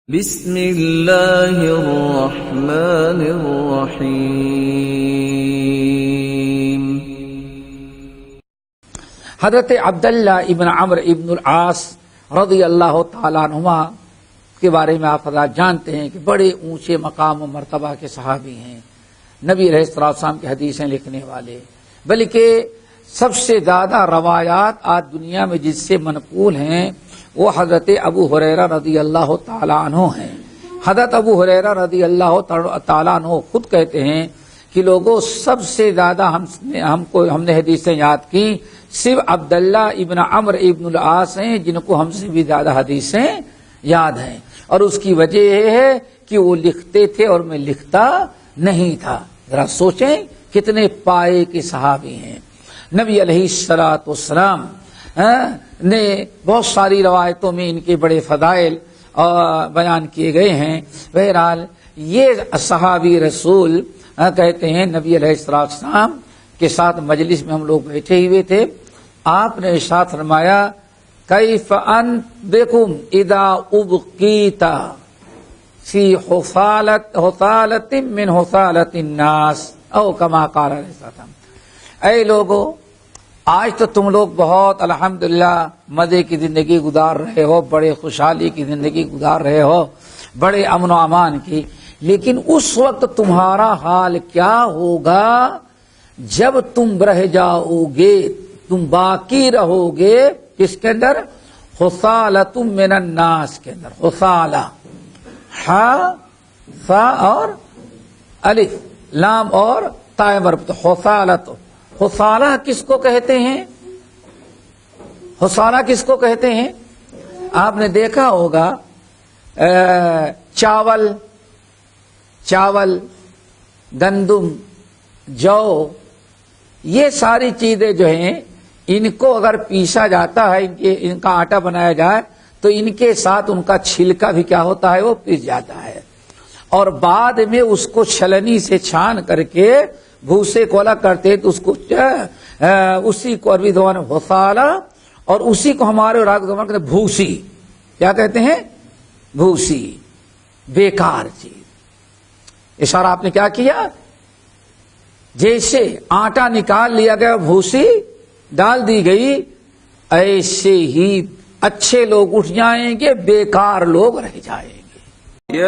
بسم اللہ الرحمن الرحیم۔ حضرت عبداللہ ابن عمرو ابن العاص رضی اللہ تعالیٰ عنہما کے بارے میں آپ حضرات جانتے ہیں کہ بڑے اونچے مقام و مرتبہ کے صحابی ہیں، نبی علیہ السلام کی حدیثیں لکھنے والے، بلکہ سب سے زیادہ روایات آج دنیا میں جس سے منقول ہیں وہ حضرت ابو ہریرہ رضی اللہ تعالیٰ عنہ ہیں۔ حضرت ابو ہریرہ رضی اللہ تعالیٰ عنہ خود کہتے ہیں کہ لوگوں سب سے زیادہ ہم نے حدیثیں یاد کی صرف عبداللہ ابن عمرو ابن العاص ہیں، جن کو ہم سے بھی زیادہ حدیثیں یاد ہیں، اور اس کی وجہ یہ ہے کہ وہ لکھتے تھے اور میں لکھتا نہیں تھا۔ ذرا سوچیں کتنے پائے کے صحابی ہیں۔ نبی علیہ السلام نے بہت ساری روایتوں میں ان کے بڑے فضائل بیان کیے گئے ہیں۔ بہرحال یہ صحابی رسول کہتے ہیں نبی علیہ السلام کے ساتھ مجلس میں ہم لوگ بیٹھے ہوئے تھے، آپ نے ارشاد فرمایا کیف انتکم اذا ابقیت فی حثالۃ من حثالۃ الناس او کما قال علیہ السلام۔ اے لوگو، آج تو تم لوگ بہت الحمدللہ مزے کی زندگی گزار رہے ہو، بڑے خوشحالی کی زندگی گزار رہے ہو، بڑے امن و امان کی، لیکن اس وقت تمہارا حال کیا ہوگا جب تم رہ جاؤ گے، تم باقی رہو گے کس کے اندر؟ حثالۃ من الناس کے اندر۔ حثالہ ہا فا اور الف لام اور تائے مربوط، حثالۃ۔ حثالہ کس کو کہتے ہیں؟ حثالہ کس کو کہتے ہیں؟ آپ نے دیکھا ہوگا چاول، گندم، جو، یہ ساری چیزیں جو ہیں ان کو اگر پیسا جاتا ہے، ان کا آٹا بنایا جائے تو ان کے ساتھ ان کا چھلکا بھی کیا ہوتا ہے؟ وہ پس جاتا ہے، اور بعد میں اس کو چھلنی سے چھان کر کے بھوسے کو الگ کرتے تو اس کو اسی کو عربی زبان میں حثالہ، اور اسی کو ہمارے عربی زبان میں بھوسی، کیا کہتے ہیں؟ بھوسی، بیکار چیز۔ اشارہ آپ نے کیا کیا؟ جیسے آٹا نکال لیا گیا، بھوسی ڈال دی گئی، ایسے ہی اچھے لوگ اٹھ جائیں گے، بیکار لوگ رہ جائیں گے۔